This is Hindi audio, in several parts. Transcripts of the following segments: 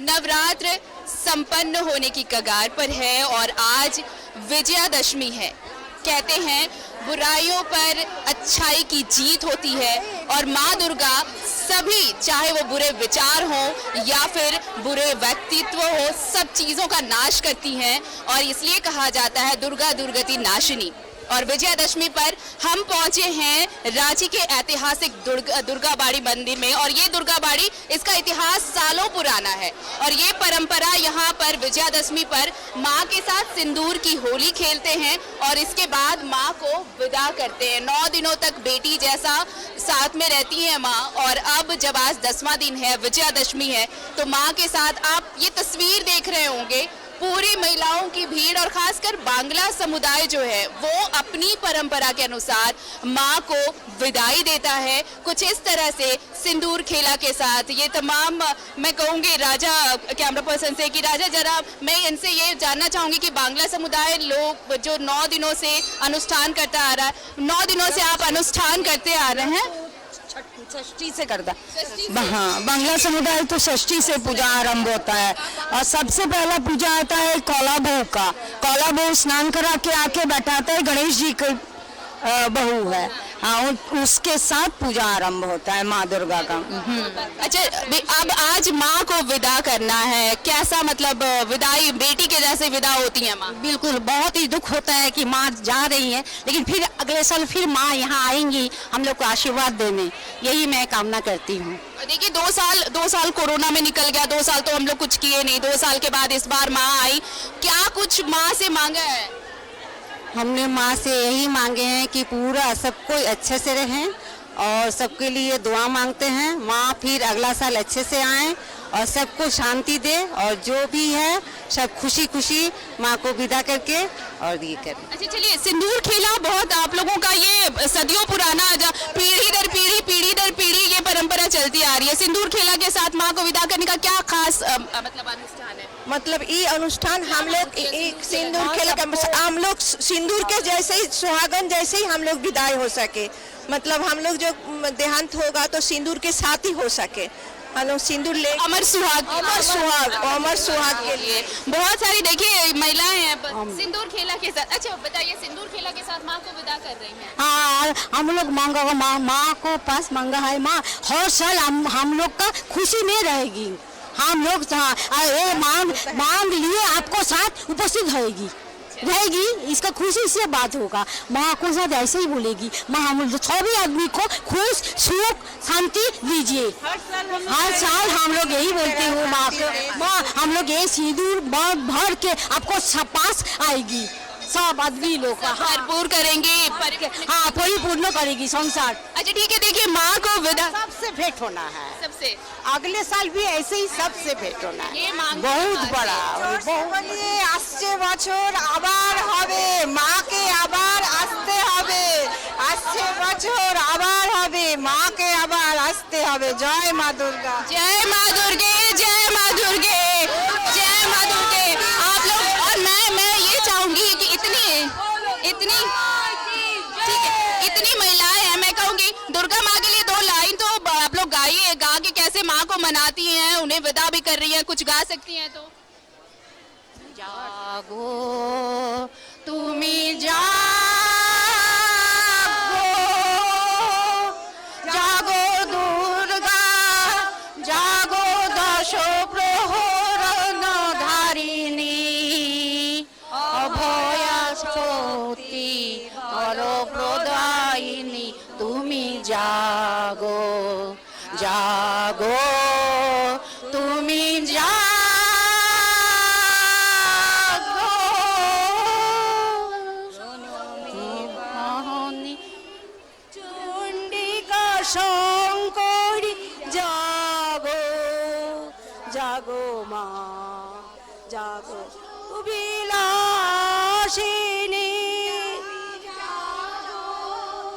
नवरात्र संपन्न होने की कगार पर है और आज विजयादशमी है। कहते हैं बुराइयों पर अच्छाई की जीत होती है और माँ दुर्गा सभी, चाहे वो बुरे विचार हो या फिर बुरे व्यक्तित्व हो, सब चीज़ों का नाश करती हैं और इसलिए कहा जाता है दुर्गा दुर्गति नाशिनी। और विजयादशमी पर हम पहुंचे हैं रांची के ऐतिहासिक दुर्गा बाड़ी मंदिर में और ये दुर्गा बाड़ी, इसका इतिहास सालों पुराना है और ये परंपरा यहाँ पर विजयादशमी पर माँ के साथ सिंदूर की होली खेलते हैं और इसके बाद माँ को विदा करते हैं। 9 दिनों तक बेटी जैसा साथ में रहती है माँ और अब जब आज 10वां दिन है, विजयादशमी है, तो माँ के साथ आप ये तस्वीर देख रहे होंगे, पूरी महिलाओं की भीड़ और खासकर बांग्ला समुदाय जो है वो अपनी परंपरा के अनुसार माँ को विदाई देता है कुछ इस तरह से सिंदूर खेला के साथ। ये तमाम मैं कहूँगी राजा कैमरा पर्सन से कि राजा जरा मैं इनसे ये जानना चाहूँगी कि बांग्ला समुदाय लोग जो 9 दिनों से अनुष्ठान करता आ रहा है, 9 दिनों से आप अनुष्ठान करते आ रहे हैं? षष्ठी से करता। हाँ, बांग्ला समुदाय तो षष्ठी से पूजा आरंभ होता है और सबसे पहला पूजा आता है कौला बहू का। कौला बहू स्नान करा के आके बैठाता है, गणेश जी की बहू है, हाँ, उसके साथ पूजा आरंभ होता है माँ दुर्गा का। अच्छा, अब आज माँ को विदा करना है, कैसा मतलब विदाई बेटी के जैसे विदा होती है माँ? बिल्कुल, बहुत ही दुख होता है कि माँ जा रही है, लेकिन फिर अगले साल फिर माँ यहाँ आएंगी हम लोग को आशीर्वाद देने, यही मैं कामना करती हूँ। देखिए 2 साल कोरोना में निकल गया, 2 साल तो हम लोग कुछ किए नहीं, 2 साल के बाद इस बार माँ आई, क्या कुछ माँ से मांगा है? हमने माँ से यही मांगे हैं कि पूरा सब कोई अच्छे से रहें और सबके लिए दुआ मांगते हैं, माँ फिर अगला साल अच्छे से आएँ और सबको शांति दे और जो भी है सब खुशी खुशी माँ को विदा करके और ये करें। अच्छा चलिए, सिंदूर खेला बहुत आप लोगों का ये सदियों पुराना, पीढ़ी दर पीढ़ी ये परंपरा चलती आ रही है। सिंदूर खेला के साथ माँ को विदा करने का क्या खास मतलब अनुष्ठान है? मतलब ये अनुष्ठान हम लोग सिंदूर खेल हम लोग सिंदूर के जैसे ही, सुहागन जैसे ही हम लोग विदाई हो सके, मतलब हम लोग जो देहांत होगा तो सिंदूर के साथ ही हो सके, हम लोग सिंदूर ले अमर सुहाग के लिए बहुत सारी देखिए महिलाएं हैं सिंदूर खेला के साथ। अच्छा बताइए, सिंदूर खेला के साथ माँ को विदा कर रही हैं? हाँ, हम लोग मांगा माँ को पास मांगा है, माँ हर साल हम लोग का खुशी में रहेगी, हम लोग मांग लिए आपको साथ उपस्थित रहेगी, इसका खुशी से बात होगा, माँ को साथ ऐसे ही बोलेगी, माँ हम सभी आदमी को खुश सुख शांति दीजिए। हर साल हम लोग यही बोलते हो माँ को, माँ हम लोग ये सिंदूर भर के आपको पास आएगी, सब आदमी लोग भरपूर करेंगे, हाँ परिपूर्ण करेगी संसार। अच्छा ठीक है, देखिए माँ को विदा सबसे भेंट होना है, सबसे अगले साल भी ऐसे ही सबसे भेंट होना है, ये मांग बहुत बड़ा আসছে বছর আবার হবে, মাকে আবার আসতে হবে, আসছে বছর আবার হবে, মাকে আবার আসতে হবে। জয় মা দুর্গা, जय माँ दुर्गे, जय माँ दुर्गे, जय माँ दुर्गे। आप लोग और मैं ये चाहूंगी कि इतनी ठीक है, इतनी महिलाएं हैं, मैं कहूंगी दुर्गा माँ के लिए 2 लाइन तो आप लोग गाइए, गा के कैसे माँ को मनाती हैं, उन्हें विदा भी कर रही हैं, कुछ गा सकती हैं तो? जागो तुम्हें जागो दुर्गा, जागो दश प्रहरण धारिणी, अभया शक्ति और प्रदायिनी, तुम्हें जागो तुम्हें শঙ্করী জাগো মা জাগো বিলাসিনী,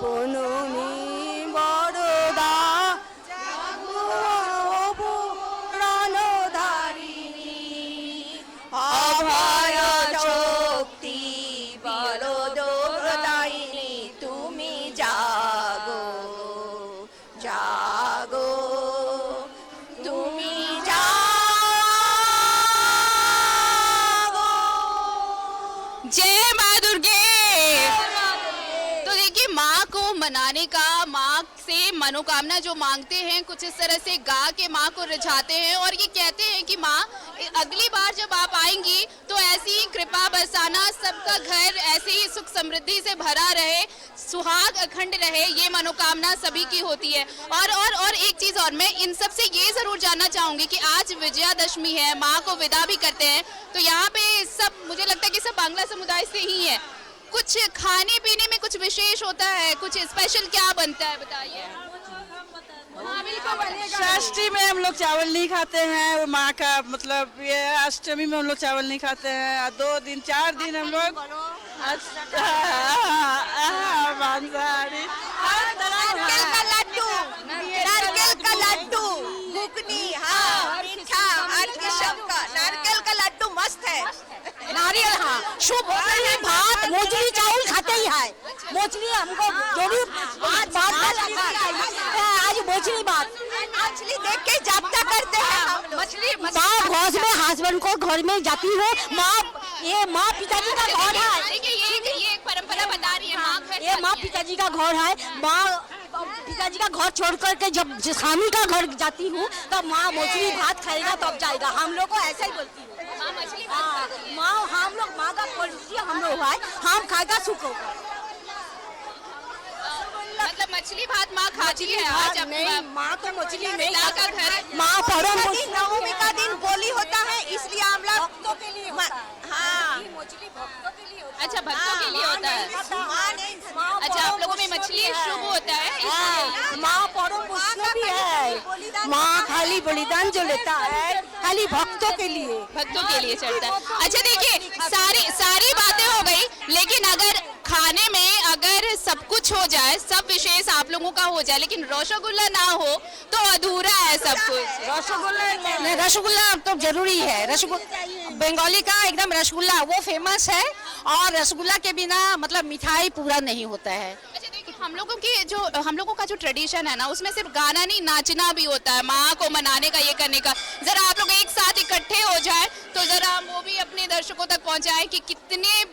পুনমি বরদা প্রাণধারিণী, অভয় শক্তি বলদ প্রদায়িনী, তুমি জাগো माँ से मनोकामना जो मांगते हैं कुछ इस तरह से गा के माँ को रिझाते हैं और ये कहते हैं कि माँ अगली बार जब आप आएंगी तो ऐसी ही कृपा बरसाना, सबका घर ऐसे ही सुख समृद्धि से भरा रहे, सुहाग अखंड रहे, ये मनोकामना सभी की होती है। और एक चीज और, मैं इन सब से ये जरूर जानना चाहूंगी कि आज विजयादशमी है, माँ को विदा भी करते हैं, तो यहाँ पे सब मुझे लगता है कि सब बांग्ला समुदाय से ही है। कुछ खाने पीने में कुछ विशेष होता है, कुछ स्पेशल क्या बनता है बताइए। षष्ठी में हम लोग चावल नहीं खाते हैं, माँ का मतलब ये अष्टमी में हम लोग चावल नहीं खाते हैं, 2 दिन 4 दिन हम लोग मांसाहारी। नारकेल का लड्डू, नारकेल का लड्डू, घुगनी, हाँ मीठा, आज के सबका नारकेल का लड्डू मस्त है। नारियल, हाँ शुभ होता है। भात मोचली चावल खाते ही है, मोचली हमको जो भी आज मोचली बात मछली देख के जाप्ता करते हैं हम लोग। मछली माँ घोष में हस्बैंड को घर में जाती है, माँ पिताजी का घर है, देखिए ये एक परंपरा बता रही है माँ घर ये माँ पिताजी का घर है। माँ पिताजी का घर छोड़ करके जब स्वामी का घर जाती हूँ तो माँ मोचली भात खाएगा तब जाएगा, हम लोग को ऐसा ही बोलती है। माँ मछली माँ हम लोग माँ का पॉलिसी हम लोग है, हम खाएगा सुख होगा। मतलब मछली भात माँ खाती है आज नहीं, माँ तो मछली नहीं पिता का घर। माँ परम नवमी का दिन बोली होता है, इसलिए हम लोग भक्तों के लिए होता है। हाँ मछली भक्तों के लिए होता है। अच्छा भक्तों के लिए होता है। अच्छा आप लोगों में मछली शुभ होता है इसलिए। माँ परम वैष्णव भी है, माँ खाली बलिदान जो लेता है खाली भक्तों के लिए, भक्तों के लिए चलता है। अच्छा देखिए सारी बातें हो गई, लेकिन अगर खाने में अगर सब कुछ हो जाए, सब विशेष आप लोगों का हो जाए, लेकिन रसगुल्ला ना हो तो अधूरा है सब कुछ। रसगुल्ला तो जरूरी है, रसगुल्ला बंगाली का एकदम रसगुल्ला वो फेमस है, और रसगुल्ला के बिना मतलब मिठाई पूरा नहीं होता है। अच्छा देखिए हम लोगों का जो ट्रेडिशन है ना, उसमें सिर्फ गाना नहीं नाचना भी होता है, माँ को मनाने का, ये करने का। जरा आप लोग एक साथ इकट्ठे हो जाए तो जरा वो भी अपने दर्शकों तक पहुंचाएं कि कितने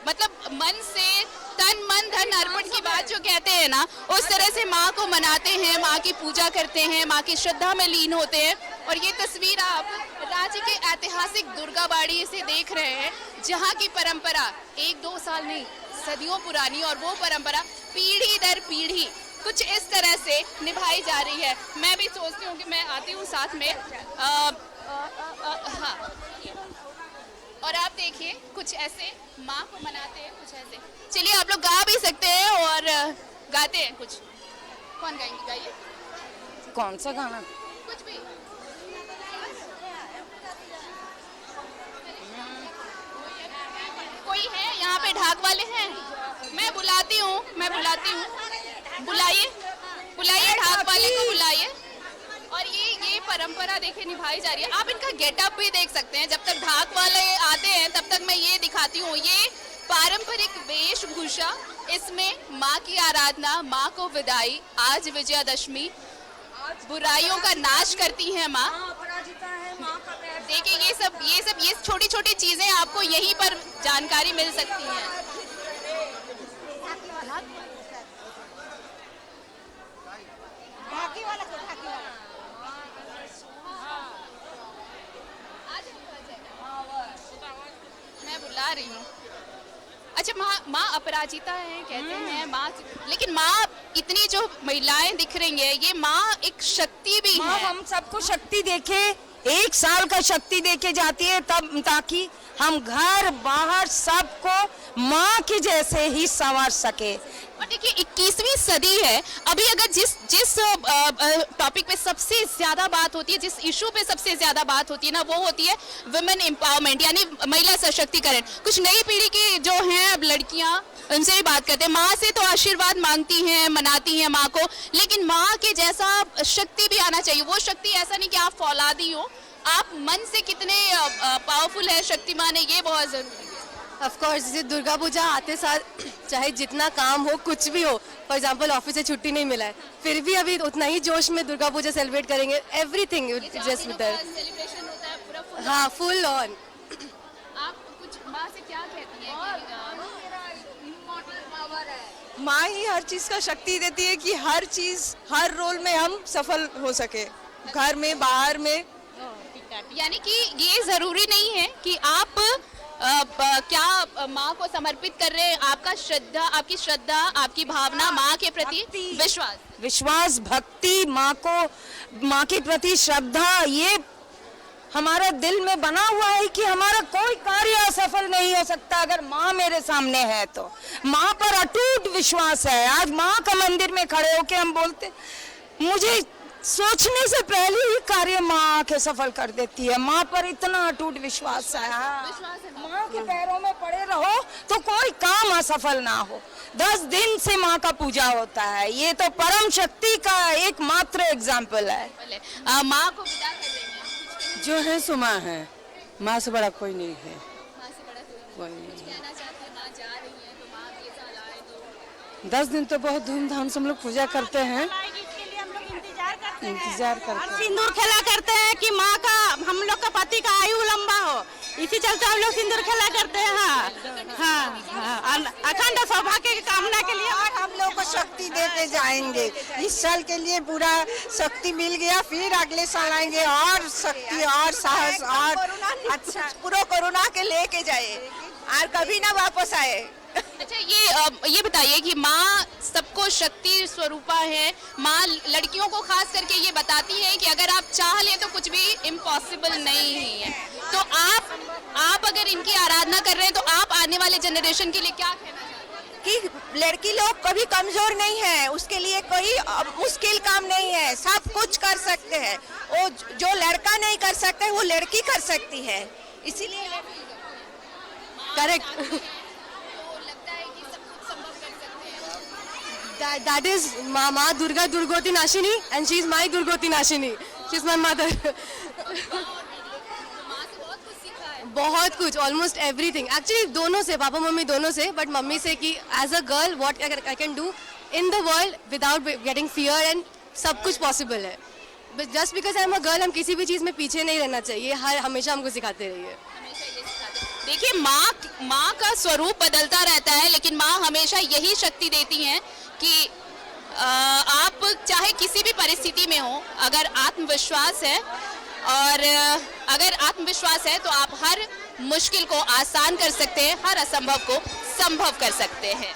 मतलब मन से तन मन धन अर्पण की बात जो कहते हैं ना, उस तरह से माँ को मनाते हैं, माँ की पूजा करते हैं, माँ की श्रद्धा में लीन होते हैं। और ये तस्वीर आप राज्य के ऐतिहासिक दुर्गाबाड़ी से देख रहे हैं, जहाँ की परंपरा 1-2 साल नहीं सदियों पुरानी, और वो परंपरा पीढ़ी दर पीढ़ी कुछ इस तरह से निभाई जा रही है। मैं भी सोचती हूँ कि मैं आती हूँ साथ में। हाँ, और आप देखिए कुछ ऐसे माँ को मनाते हैं, कुछ ऐसे। चलिए आप लोग गा भी सकते हैं और गाते हैं कुछ। कौन गाएंगे, गाइए। कौन सा गाना? कुछ भी। कोई है यहाँ पे ढाक वाले हैं? मैं बुलाती हूँ बुलाइए ढाक वाले को बुलाइए। और ये परंपरा देखिए निभाई जा रही है। आप इनका गेटअप भी देख सकते हैं। जब तक ढाक वाले आते हैं तब तक मैं ये दिखाती हूँ, ये पारंपरिक वेशभूषा, इसमें माँ की आराधना, माँ को विदाई। आज विजयादशमी, बुराइयों का नाश करती है माँ। देखिए ये छोटी छोटी चीजें आपको यहीं पर जानकारी मिल सकती हैं। मैं बुला रही हूँ। अच्छा माँ अपराजिता है कहते हैं माँ, लेकिन माँ इतनी जो महिलाएं दिख रही है, ये माँ एक शक्ति भी माँ है। हम सबको शक्ति देके 1 साल का शक्ति देके जाती है, तब ताकि हम घर बाहर सबको माँ की जैसे ही संवार सके। और देखिए 21वीं सदी है, अभी अगर जिस टॉपिक पे सबसे ज्यादा बात होती है, जिस इशू पे सबसे ज्यादा बात होती है ना, वो होती है वुमेन एम्पावरमेंट, यानी महिला सशक्तिकरण। कुछ नई पीढ़ी की जो हैं अब लड़कियां, उनसे भी बात करते हैं। माँ से तो आशीर्वाद मांगती हैं, मनाती हैं माँ को, लेकिन माँ के जैसा शक्ति भी आना चाहिए। वो शक्ति ऐसा नहीं कि आप फौलादी हो, आप मन से कितने पावरफुल है, शक्तिमान है, ये बहुत जरूरी है। ऑफ कोर्स जैसे दुर्गा पूजा आते साल चाहे जितना काम हो, कुछ भी हो, फॉर एग्जांपल ऑफिस से छुट्टी नहीं मिला है, फिर भी अभी उतना ही जोश में दुर्गा पूजा सेलिब्रेट करेंगे। Everything just with that, celebration होता है पूरा हाँ फुल ऑन। आप कुछ माँ से क्या कहती हैं कि माँ ही हर चीज का शक्ति देती है कि हर चीज, हर रोल में हम सफल हो सके, घर में बाहर में। यानी कि ये जरूरी नहीं है कि आप क्या माँ को समर्पित कर रहे हैं, आपकी श्रद्धा, आपकी भावना, माँ के प्रति विश्वास, भक्ति, माँ के प्रति श्रद्धा, ये हमारा दिल में बना हुआ है कि हमारा कोई कार्य असफल नहीं हो सकता अगर माँ मेरे सामने है तो। माँ पर अटूट विश्वास है। आज माँ का मंदिर में खड़े होके हम बोलते, मुझे सोचने से पहले ही कार्य माँ आके सफल कर देती है। माँ पर इतना अटूट विश्वास है। माँ के पैरों में पड़े रहो तो कोई काम असफल ना हो। 10 दिन से माँ का पूजा होता है, ये तो परम शक्ति का एकमात्र एग्जाम्पल है। माँ को विदा कर रहे हैं, जो है सो माँ है, माँ से बड़ा कोई नहीं है। माँ से बड़ा कोई नहीं। कुछ कहना चाहते हैं, माँ जा रही है तो माँ के साथ आए तो 10 दिन तो बहुत धूमधाम से हम लोग पूजा करते हैं, इंतजार करते हैं। सिंदूर खेला करते हैं कि माँ का, हम लोग का पति का आयु लंबा हो, इसी चलते हम लोग सिंदूर खेला करते हैं। हाँ, अखंड सौभाग्य की कामना के लिए हम लोग को शक्ति देते जाएंगे। इस साल के लिए पूरा शक्ति मिल गया, फिर अगले साल आएंगे और शक्ति और साहस और अच्छा पूरा कोरोना के लेके जाए और कभी ना वापस आए। अच्छा, ये बताइए कि माँ सबको शक्ति स्वरूपा है। माँ लड़कियों को खास करके ये बताती है कि अगर आप चाह लें तो कुछ भी इम्पॉसिबल नहीं है। तो आप अगर इनकी आराधना कर रहे हैं तो आप आने वाले जनरेशन के लिए क्या कहना चाहते हैं? कि लड़की लोग कभी कमजोर नहीं है, उसके लिए कोई मुश्किल काम नहीं है, सब कुछ कर सकते हैं। वो जो लड़का नहीं कर सकते वो लड़की कर सकती है, इसीलिए correct that is Ma Durga Durgoti Nashini and she is my Durgoti Nashini. She is my mother. बहुत कुछ, almost everything. Actually दोनों से, पापा मम्मी दोनों से, but मम्मी से कि as a girl what I can do in the world without getting fear and सब कुछ possible है. But just because I am a girl हम किसी भी चीज़ में पीछे नहीं रहना चाहिए, हमेशा हमको सिखाते रहिए। देखिए, माँ का स्वरूप बदलता रहता है, लेकिन माँ हमेशा यही शक्ति देती हैं कि आप चाहे किसी भी परिस्थिति में हो, अगर आत्मविश्वास है और अगर आत्मविश्वास है तो आप हर मुश्किल को आसान कर सकते हैं, हर असंभव को संभव कर सकते हैं।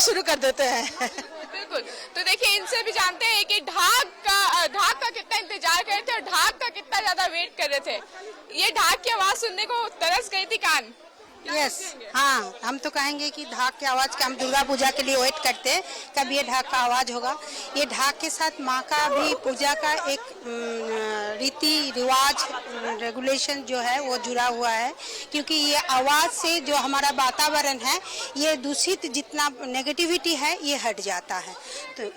शुरू कर देते हैं। बिल्कुल, तो देखिए इनसे भी जानते हैं कि ढाक का कितना इंतजार कर रहे थे और ढाक का कितना ज्यादा वेट कर रहे थे। ये ढाक की आवाज सुनने को तरस गई थी कान। यस, हाँ, हम तो कहेंगे कि ढाक की आवाज़ का हम दुर्गा पूजा के लिए वेट करते हैं कब ये ढाक का आवाज़ होगा। ये ढाक के साथ माँ का भी पूजा का एक रीति रिवाज रेगुलेशन जो है वो जुड़ा हुआ है, क्योंकि ये आवाज़ से जो हमारा वातावरण है ये दूषित जितना नेगेटिविटी है ये हट जाता है। तो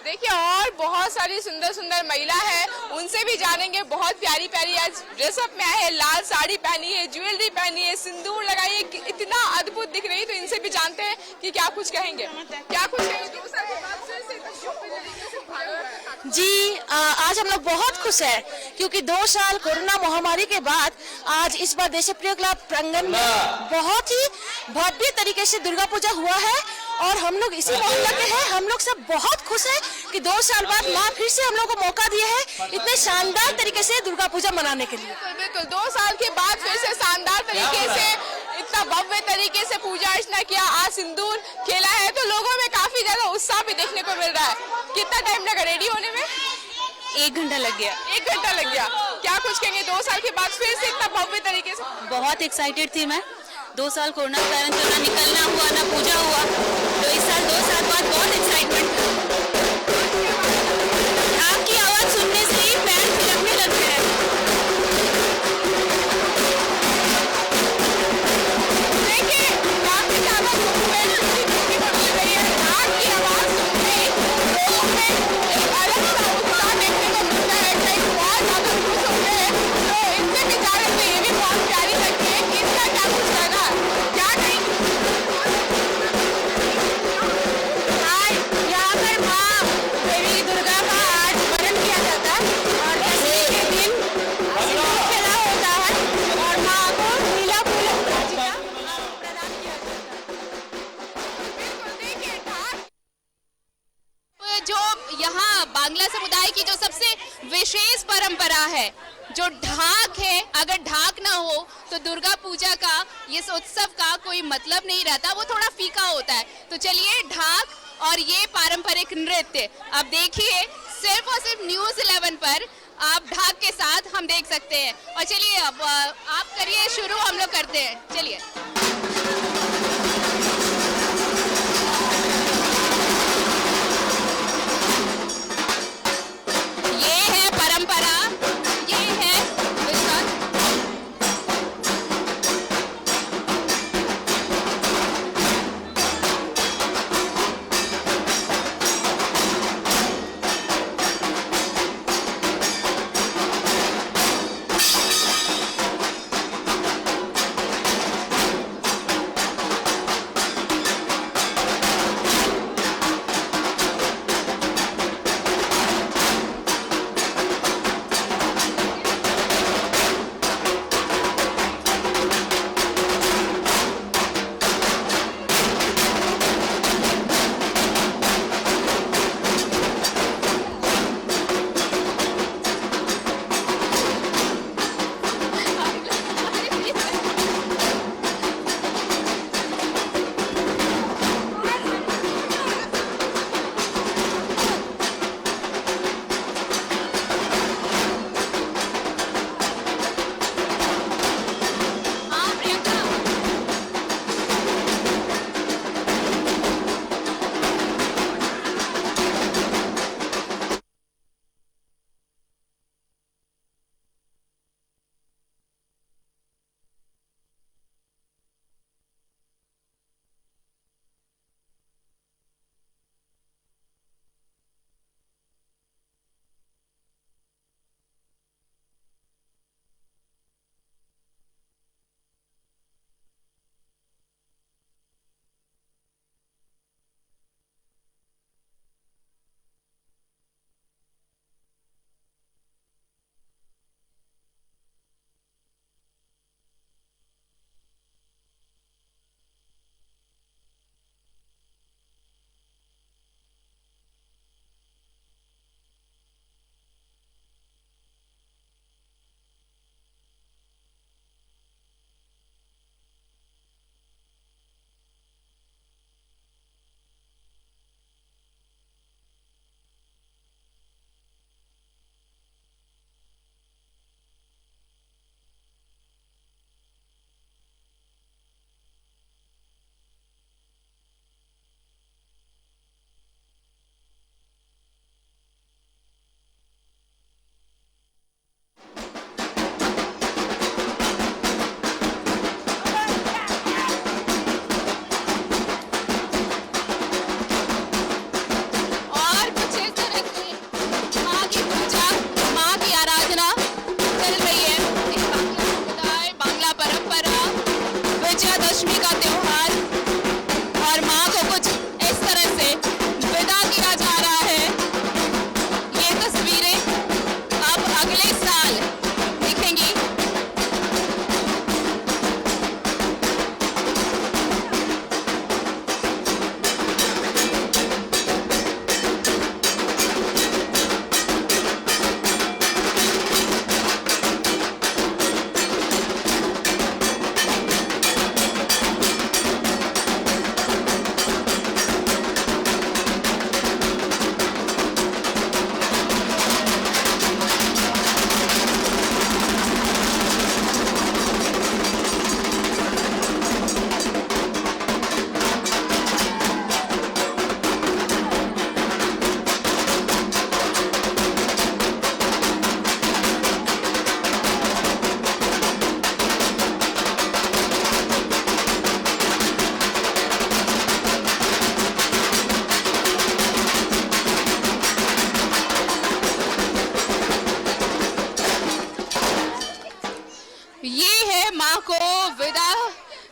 देखिए और बहुत सारी सुंदर सुंदर महिला है, उनसे भी जानेंगे। बहुत प्यारी प्यारी आज ड्रेसअप में आए हैं, लाल साड़ी पहनी है, ज्वेलरी पहनी है, सिंदूर लगाई है, इतना अद्भुत दिख रही है। तो इनसे भी जानते हैं कि क्या कुछ कहेंगे, क्या कुछ कहेंगे। जी आज हम लोग बहुत खुश हैं क्योंकि 2 साल कोरोना महामारी के बाद आज इस बार देशप्रिय क्लब प्रांगण में बहुत ही भव्य तरीके से दुर्गा पूजा हुआ है और हम लोग इसी मोहल्ला के हैं। हम लोग सब बहुत खुश हैं कि 2 साल बाद माँ फिर से हम लोग को मौका दिया है इतने शानदार तरीके से दुर्गा पूजा मनाने के लिए। बिल्कुल 2 साल के बाद फिर से शानदार तरीके से इतना भव्य तरीके से पूजा अर्चना किया, आज सिंदूर खेला है, तो लोगों में काफी ज्यादा उत्साह भी देखने को मिल रहा है। कितना टाइम लगा रेडी होने में? 1 घंटा लग गया। 1 घंटा लग गया। क्या कुछ कहेंगे 2 साल के बाद फिर से इतना भव्य तरीके से? बहुत एक्साइटेड थी मैं। 2 साल कोरोना के कारण तो ना निकलना हुआ ना पूजा हुआ, तो इस साल 2 साल बाद बहुत एक्साइटमेंट था। आपकी आवाज़ सुनने से ही पैर थिरकने लगते हैं। देखिए काफी ज्यादा मिल रही है। आपकी आवाज सुनते ही लोगों में एक अलग सा उत्साह देखने को मिलता है, कई बहुत ज्यादा खुश होते हैं। तो इनसे भी जाने तो ये भी बहुत प्यारी लगती है कि इनका क्या कुछ कहना है, क्या कहेंगे? यहाँ पर माँ देवी दुर्गा का आज वर्णन किया जाता है और दशमी के दिन सिंदूर खेला होता है और माँ को नीला फूल प्रदान किया जाता है। जो यहाँ बांग्ला समुदाय की जो सबसे विशेष परंपरा है, जो ढाक है, अगर ढाक ना हो तो दुर्गा पूजा का इस उत्सव का कोई मतलब नहीं रहता, वो थोड़ा फीका होता है। तो चलिए ढाक और ये पारंपरिक नृत्य अब देखिए सिर्फ और सिर्फ न्यूज़ 11 पर आप ढाक के साथ हम देख सकते हैं। और चलिए अब आप करिए शुरू, हम लोग करते हैं। चलिए ये है परंपरा, ये है विश्वास।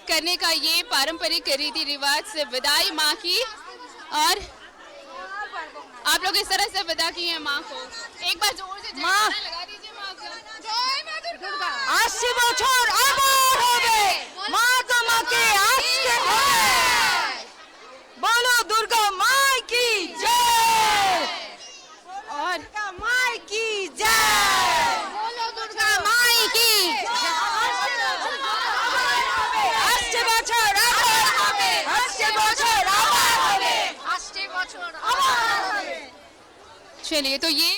करने का ये पारंपरिक रीति रिवाज से विदाई माँ की, और आप लोग इस तरह से विदा की है माँ को। एक बार जोर से जयकारा लगा दीजिए माँ को। जय माँ दुर्गा। 80 বছর আবার হবে মা তোমাকে আজকে হবে। बोलो दुर्गा माँ की जय। और दुर्गा माँ की जय। बोलो दुर्गा माँ की। 80 বছর আবার হবে। 80 বছর আবার হবে। 80 বছর আবার হবে। चलिए, तो ये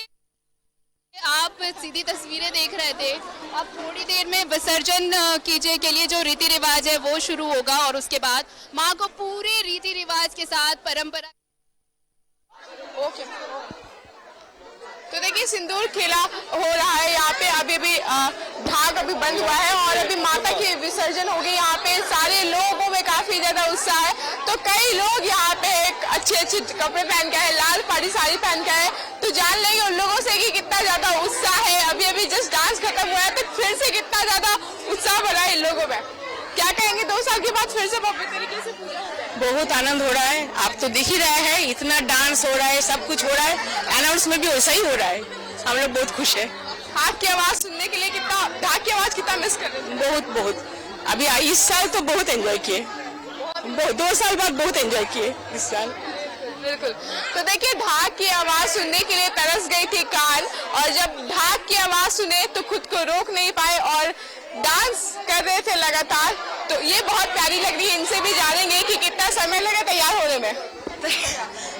आप सीधी तस्वीरें देख रहे थे। अब थोड़ी देर में विसर्जन कीजिए के लिए जो रीति रिवाज है वो शुरू होगा, और उसके बाद माँ को पूरे रीति रिवाज के साथ परंपरा। ओके, तो देखिए सिंदूर खेला हो रहा है यहाँ पे। अभी भी ढाक अभी बंद हुआ है और अभी माता की विसर्जन होगी। यहाँ पे सारे लोगों में काफी ज्यादा उत्साह है। तो कई लोग यहाँ पे एक अच्छे कपड़े पहन के आए, लाल पाड़ी साड़ी पहन के आए। तो जान लेंगे उन लोगों से कि कितना ज्यादा उत्साह है। अभी अभी जस्ट डांस खत्म हुआ है, तो फिर से कितना ज्यादा उत्साह बढ़ा है इन लोगों में। क्या कहेंगे, 2 साल के बाद फिर से भव्य तरीके से पूजा हो रहा है? बहुत आनंद हो रहा है। आप तो दिख ही रहे हैं, इतना डांस हो रहा है, सब कुछ हो रहा है। अनाउंस में भी वैसा ही हो रहा है। हम लोग बहुत खुश है। ढाक की आवाज सुनने के लिए ढाक की आवाज कितना मिस कर रहे हैं? बहुत बहुत। अभी इस साल तो बहुत एंजॉय किए। 2 साल बाद बहुत एंजॉय किए इस साल। बिल्कुल। तो देखिए ढाक की आवाज सुनने के लिए तरस गई थी कान, और जब ढाक की आवाज सुने तो खुद को रोक नहीं पाए और डांस कर रहे थे लगातार। तो ये बहुत प्यारी लग रही है। इनसे भी जानेंगे कि कितना समय लगा तैयार होने में।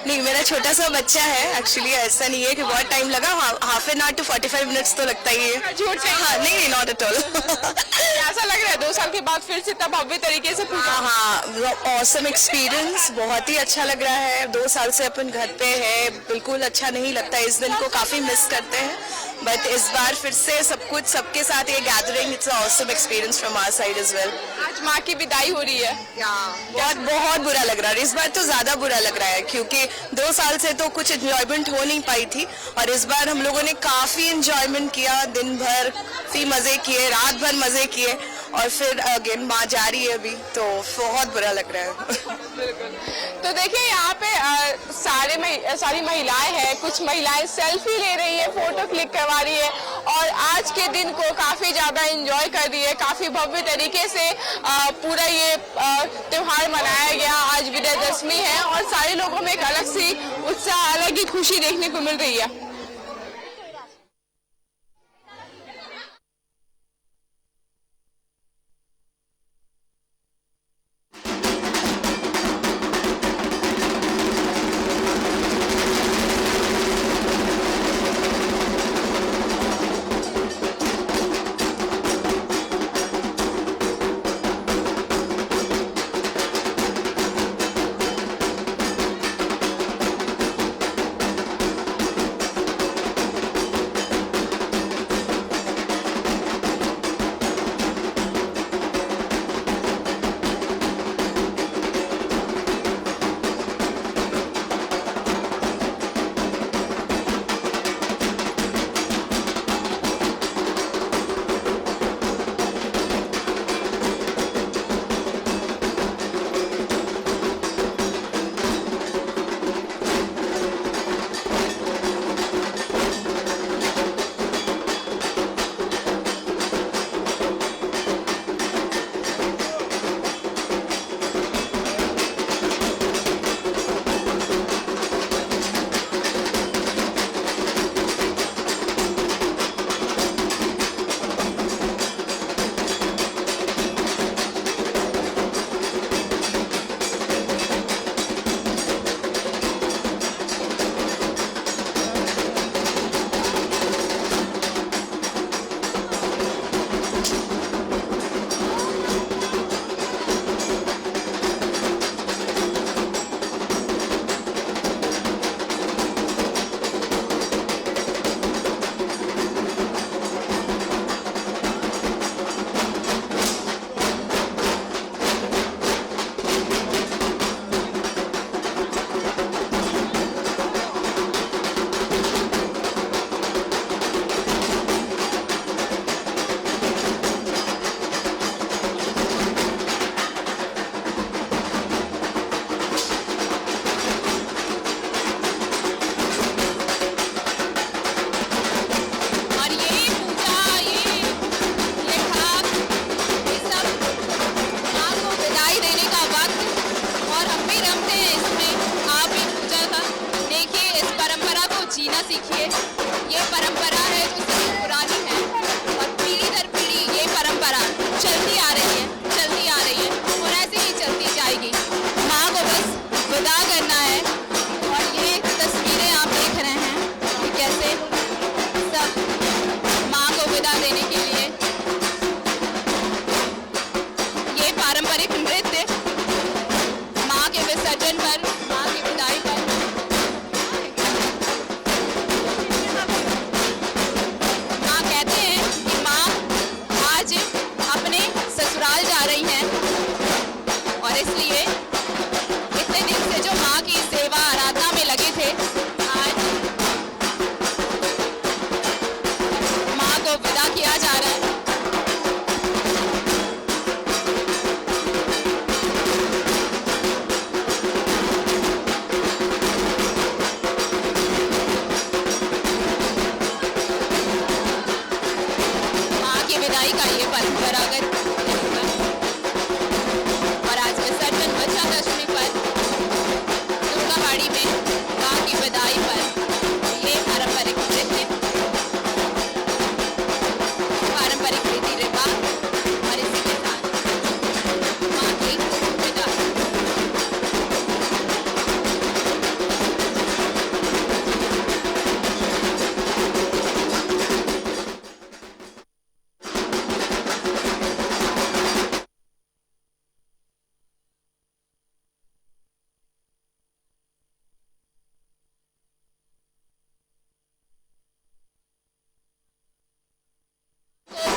नहीं, मेरा छोटा सा बच्चा है। एक्चुअली ऐसा नहीं है कि बहुत टाइम लगा। Half an hour to 45 minutes तो लगता ही है। झूठ से? हाँ, नहीं, नॉट एट ऑल। ऐसा लग रहा है 2 साल के बाद फिर से तब भव्य तरीके से पूजा। हाँ, ऑसम एक्सपीरियंस, बहुत ही अच्छा लग रहा है। 2 साल से अपन घर पे है, बिल्कुल अच्छा नहीं लगता। इस दिन को काफी मिस करते हैं, बट इस बार फिर से सब कुछ सबके साथ ये gathering, it's awesome experience from our side as well. आज माँ की विदाई हो रही है। बहुत बहुत बुरा लग रहा है। इस बार तो ज्यादा बुरा लग रहा है, क्योंकि 2 साल से तो कुछ एंजॉयमेंट हो नहीं पाई थी, और इस बार हम लोगों ने काफी एंजॉयमेंट किया। दिन भर काफी मजे किए, रात भर मजे किए, और फिर अगेन माँ जा रही है अभी, तो बहुत बुरा लग रहा है। बिल्कुल। तो देखिए यहाँ पे सारी महिलाएं हैं। कुछ महिलाएं सेल्फी ले रही है, फोटो क्लिक करवा रही है, और आज के दिन को काफी ज्यादा एंजॉय कर रही है। काफी भव्य तरीके से पूरा ये त्योहार मनाया गया। आज विजयादशमी है और सारे लोगों में एक अलग सी उत्साह, अलग ही खुशी देखने को मिल रही है। विदाई का ये परंपरागत त्योहार। और आज विसर्जन विजयादशमी पर दुर्गाबाड़ी में मां की विदाई पर ये पारंपरिक नृत्य, पारंपरिक रीति रिवाज और इसी के साथ मां की विदाई।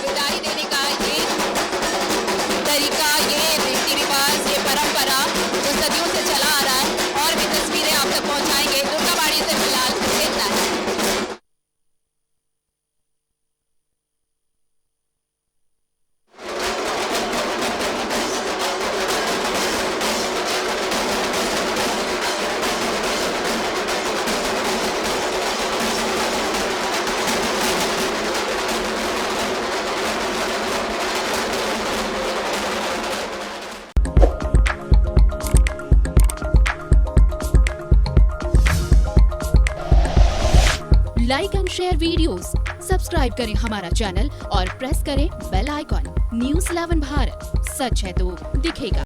विदाई देने का ये तरीका, ये रीति रिवाज, ये परंपरा जो सदियों से चला आ रहा है और भी तस्वीरें आप तक पहुंचाएंगे। दुर्गाबाड़ी से फिलहाल इतना है। Like and share videos, subscribe करें हमारा चैनल और प्रेस करें बेल आइकॉन। न्यूज़ 11 भारत, सच है तो दिखेगा।